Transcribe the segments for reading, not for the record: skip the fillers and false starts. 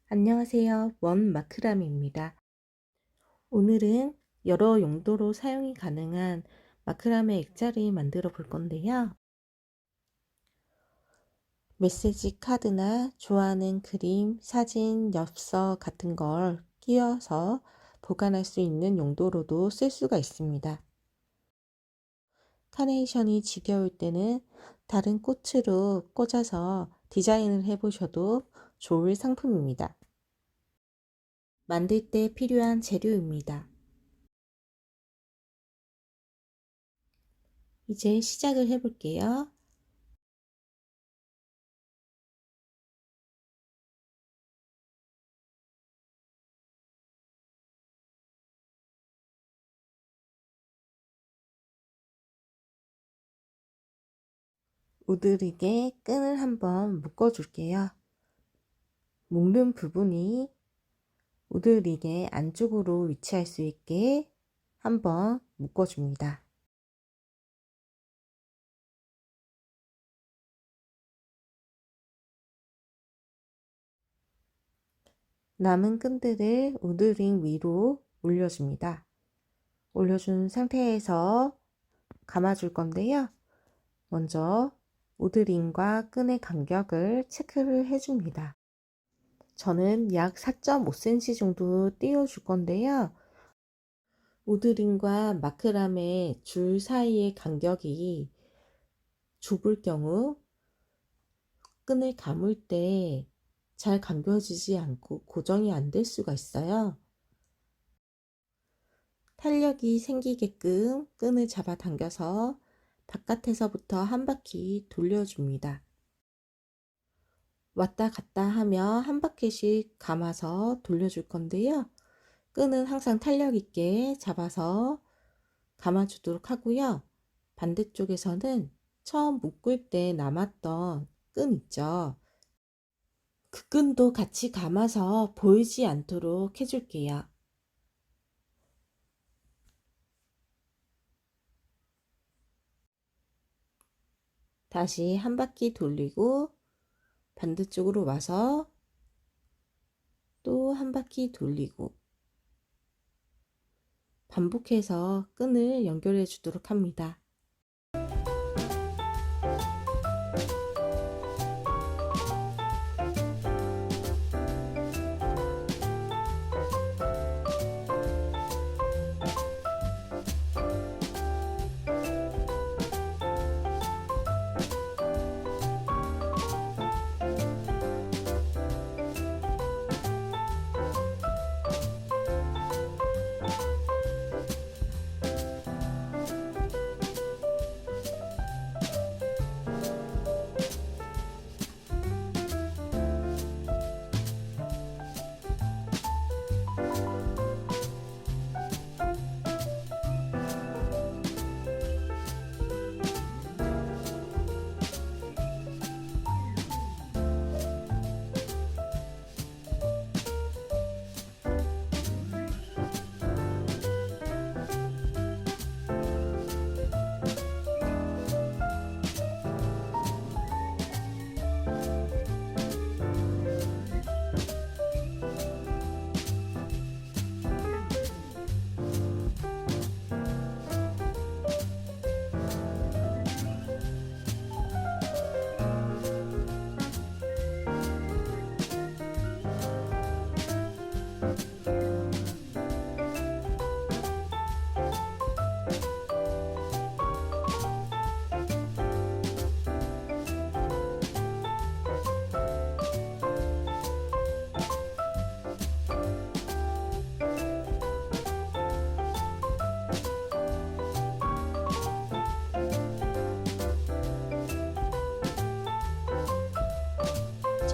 안녕하세요. 원 마크라메입니다. 오늘은 여러 용도로 사용이 가능한 마크라메 액자를 만들어 볼 건데요. 메시지 카드나 좋아하는 그림, 사진, 엽서 같은 걸 끼워서 보관할 수 있는 용도로도 쓸 수가 있습니다. 카네이션이 지겨울 때는 다른 꽃으로 꽂아서 디자인을 해보셔도 좋을 상품입니다. 만들 때 필요한 재료입니다. 이제 시작을 해볼게요. 우드릭에 끈을 한번 묶어 줄게요. 묶는 부분이 우드릭의 안쪽으로 위치할 수 있게 한번 묶어 줍니다. 남은 끈들을 우드릭 위로 올려줍니다. 올려준 상태에서 감아줄 건데요. 먼저 우드릭과 끈의 간격을 체크를 해줍니다. 저는 약 4.5cm 정도 띄워줄 건데요. 우드링과 마크라메 줄 사이의 간격이 좁을 경우 끈을 감을 때 잘 감겨지지 않고 고정이 안 될 수가 있어요. 탄력이 생기게끔 끈을 잡아 당겨서 바깥에서부터 한 바퀴 돌려줍니다. 왔다 갔다 하며 한 바퀴씩 감아서 돌려줄 건데요. 끈은 항상 탄력 있게 잡아서 감아주도록 하고요. 반대쪽에서는 처음 묶을 때 남았던 끈 있죠. 그 끈도 같이 감아서 보이지 않도록 해줄게요. 다시 한 바퀴 돌리고 반대쪽으로 와서 또 한 바퀴 돌리고 반복해서 끈을 연결해 주도록 합니다.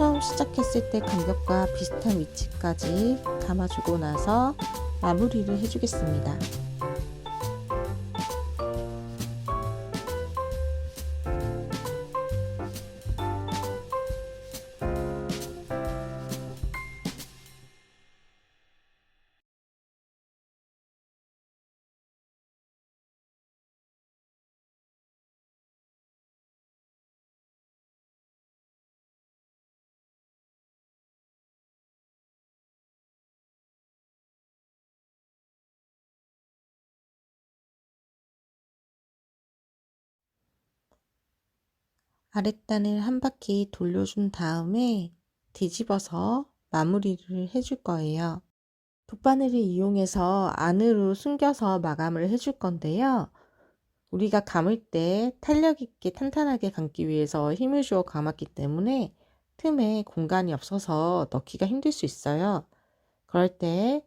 처음 시작했을 때 간격과 비슷한 위치까지 감아주고 나서 마무리를 해주겠습니다. 아랫단을 한 바퀴 돌려준 다음에 뒤집어서 마무리를 해줄 거예요. 돗바늘을 이용해서 안으로 숨겨서 마감을 해줄 건데요. 우리가 감을 때 탄력 있게 탄탄하게 감기 위해서 힘을 주어 감았기 때문에 틈에 공간이 없어서 넣기가 힘들 수 있어요. 그럴 때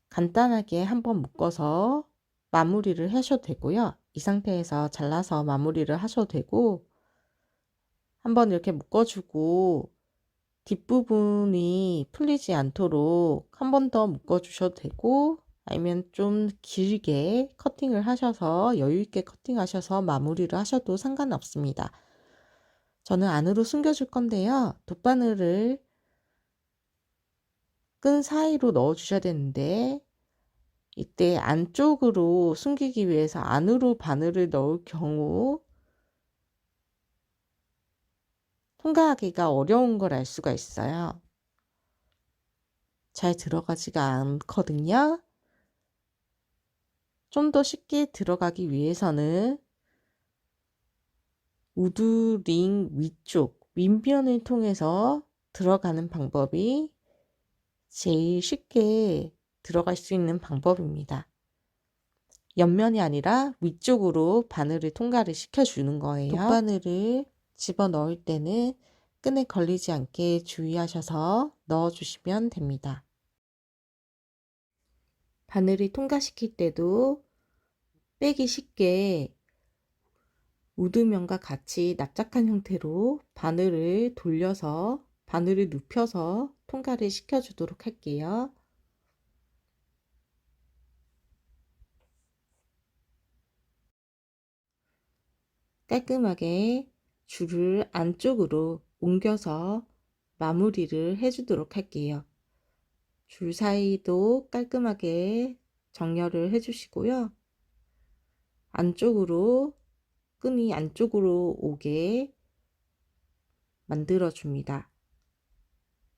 간단하게 한번 묶어서 마무리를 하셔도 되고요. 이 상태에서 잘라서 마무리를 하셔도 되고, 한번 이렇게 묶어주고 뒷부분이 풀리지 않도록 한 번 더 묶어주셔도 되고, 아니면 좀 길게 커팅을 하셔서 여유있게 커팅하셔서 마무리를 하셔도 상관없습니다. 저는 안으로 숨겨줄 건데요. 돗바늘을 끈 사이로 넣어주셔야 되는데, 이때 안쪽으로 숨기기 위해서 안으로 바늘을 넣을 경우 통과하기가 어려운 걸 알 수가 있어요. 잘 들어가지가 않거든요. 좀 더 쉽게 들어가기 위해서는 우드 링 위쪽 윗면을 통해서 들어가는 방법이 제일 쉽게 들어갈 수 있는 방법입니다. 옆면이 아니라 위쪽으로 바늘을 통과를 시켜주는 거예요. 돗바늘을 집어 넣을 때는 끈에 걸리지 않게 주의하셔서 넣어주시면 됩니다. 바늘을 통과시킬 때도 빼기 쉽게 우드면과 같이 납작한 형태로 바늘을 돌려서 바늘을 눕혀서 통과를 시켜주도록 할게요. 깔끔하게 줄을 안쪽으로 옮겨서 마무리를 해주도록 할게요. 줄 사이도 깔끔하게 정렬을 해주시고요. 안쪽으로 끈이 안쪽으로 오게 만들어줍니다.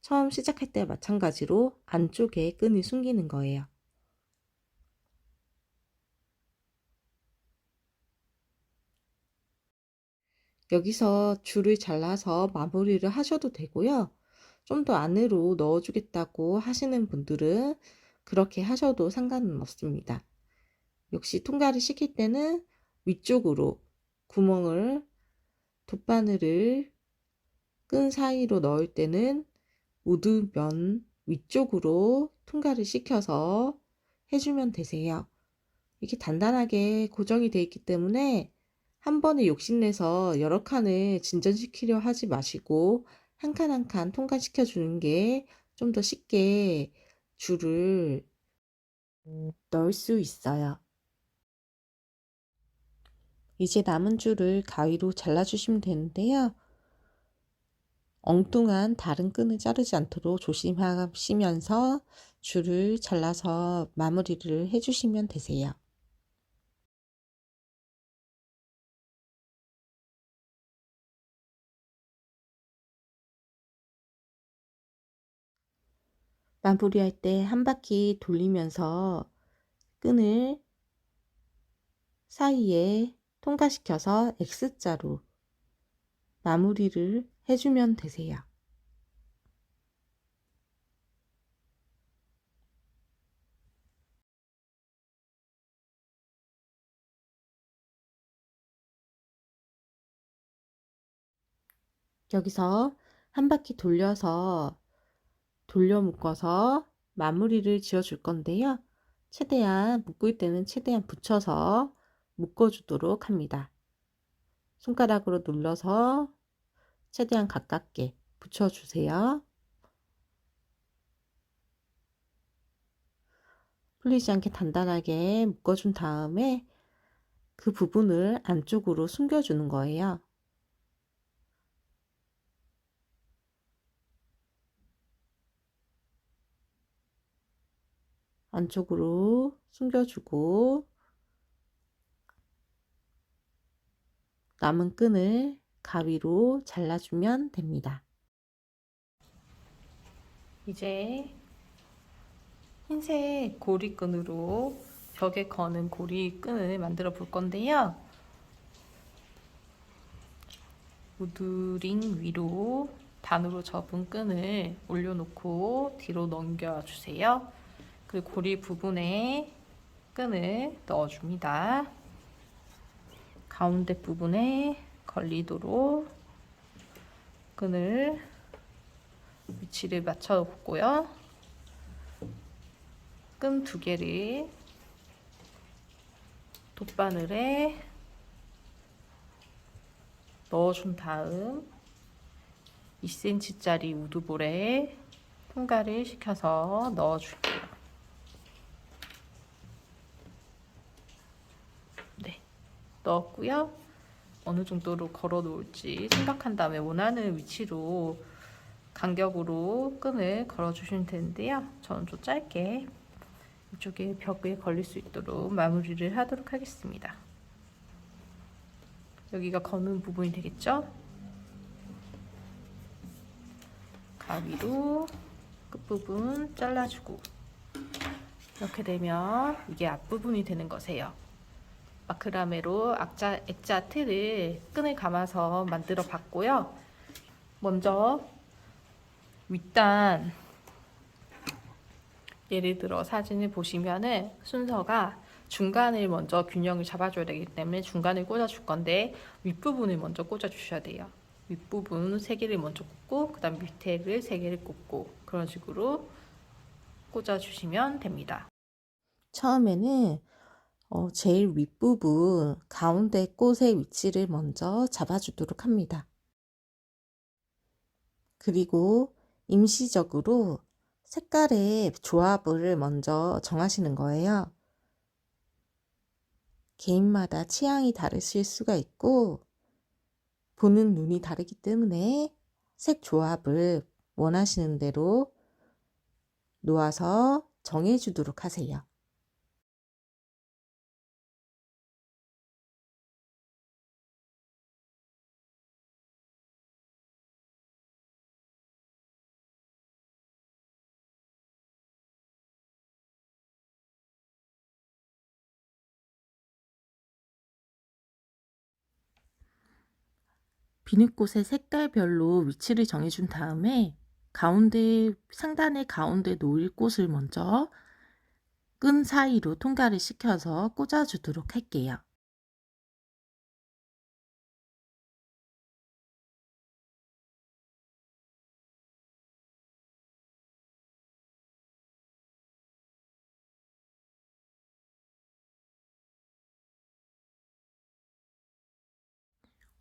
처음 시작할 때 마찬가지로 안쪽에 끈을 숨기는 거예요. 여기서 줄을 잘라서 마무리를 하셔도 되고요. 좀 더 안으로 넣어주겠다고 하시는 분들은 그렇게 하셔도 상관은 없습니다. 역시 통과를 시킬 때는 위쪽으로 구멍을 돗바늘을 끈 사이로 넣을 때는 우드면 위쪽으로 통과를 시켜서 해주면 되세요. 이게 단단하게 고정이 되어 있기 때문에 한 번에 욕심내서 여러 칸을 진전시키려 하지 마시고 한 칸 한 칸 통과시켜 주는 게 좀 더 쉽게 줄을 넣을 수 있어요. 이제 남은 줄을 가위로 잘라주시면 되는데요. 엉뚱한 다른 끈을 자르지 않도록 조심하시면서 줄을 잘라서 마무리를 해주시면 되세요. 마무리할 때 한 바퀴 돌리면서 끈을 사이에 통과시켜서 X자로 마무리를 해주면 되세요. 여기서 한 바퀴 돌려서 돌려 묶어서 마무리를 지어 줄 건데요. 최대한 묶을 때는 최대한 붙여서 묶어 주도록 합니다. 손가락으로 눌러서 최대한 가깝게 붙여 주세요. 풀리지 않게 단단하게 묶어 준 다음에 그 부분을 안쪽으로 숨겨 주는 거예요. 안쪽으로 숨겨주고 남은 끈을 가위로 잘라주면 됩니다. 이제 흰색 고리끈으로 벽에 거는 고리끈을 만들어 볼 건데요. 우드링 위로 단으로 접은 끈을 올려놓고 뒤로 넘겨주세요. 그리고 고리 부분에 끈을 넣어줍니다. 가운데 부분에 걸리도록 끈을 위치를 맞춰 놓고요. 끈 2개를 돗바늘에 넣어준 다음 2cm짜리 우드볼에 통과를 시켜서 넣어줄게요. 네, 넣었고요. 어느 정도로 걸어 놓을지 생각한 다음에 원하는 위치로 간격으로 끈을 걸어 주시면 되는데요. 저는 좀 짧게 이쪽에 벽에 걸릴 수 있도록 마무리를 하도록 하겠습니다. 여기가 거는 부분이 되겠죠? 가위로 끝부분 잘라주고, 이렇게 되면 이게 앞부분이 되는 거세요. 마크라메로 액자 틀을 끈을 감아서 만들어 봤고요. 먼저 윗단, 예를 들어 사진을 보시면은 순서가 중간을 먼저 균형을 잡아줘야 되기 때문에 중간을 꽂아줄 건데 윗부분을 먼저 꽂아주셔야 돼요. 윗부분 3개를 먼저 꽂고 그 다음 밑에를 3개를 꽂고 그런 식으로 꽂아주시면 됩니다. 처음에는 제일 윗부분 가운데 꽃의 위치를 먼저 잡아주도록 합니다. 그리고 임시적으로 색깔의 조합을 먼저 정하시는 거예요. 개인마다 취향이 다르실 수가 있고 보는 눈이 다르기 때문에 색 조합을 원하시는 대로 놓아서 정해주도록 하세요. 비늘꽃의 색깔별로 위치를 정해준 다음에 가운데 상단의 가운데 놓일 꽃을 먼저 끈 사이로 통과를 시켜서 꽂아주도록 할게요.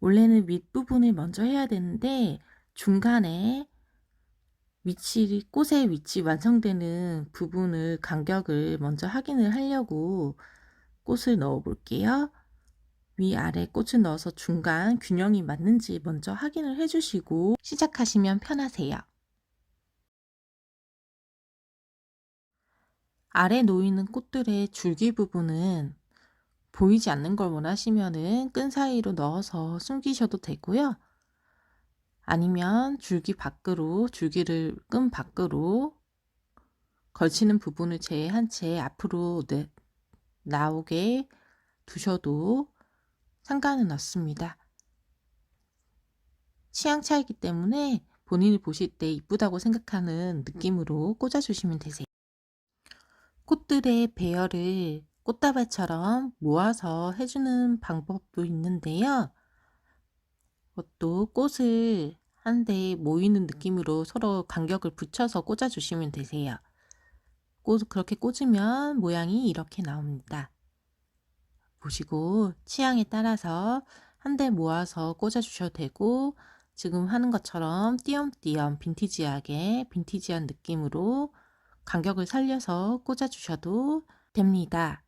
원래는 윗부분을 먼저 해야 되는데 중간에 꽃의 위치 완성되는 부분을 간격을 먼저 확인을 하려고 꽃을 넣어 볼게요. 위아래 꽃을 넣어서 중간 균형이 맞는지 먼저 확인을 해주시고 시작하시면 편하세요. 아래 놓이는 꽃들의 줄기 부분은 보이지 않는 걸 원하시면은 끈 사이로 넣어서 숨기셔도 되고요. 아니면 줄기를 끈 밖으로 걸치는 부분을 제한 채 앞으로 나오게 두셔도 상관은 없습니다. 취향 차이기 때문에 본인이 보실 때 이쁘다고 생각하는 느낌으로 꽂아주시면 되세요. 꽃들의 배열을 꽃다발처럼 모아서 해주는 방법도 있는데요. 또 꽃을 한 대 모이는 느낌으로 서로 간격을 붙여서 꽂아주시면 되세요. 그렇게 꽂으면 모양이 이렇게 나옵니다. 보시고 취향에 따라서 한 대 모아서 꽂아주셔도 되고 지금 하는 것처럼 띄엄띄엄 빈티지한 느낌으로 간격을 살려서 꽂아주셔도 됩니다.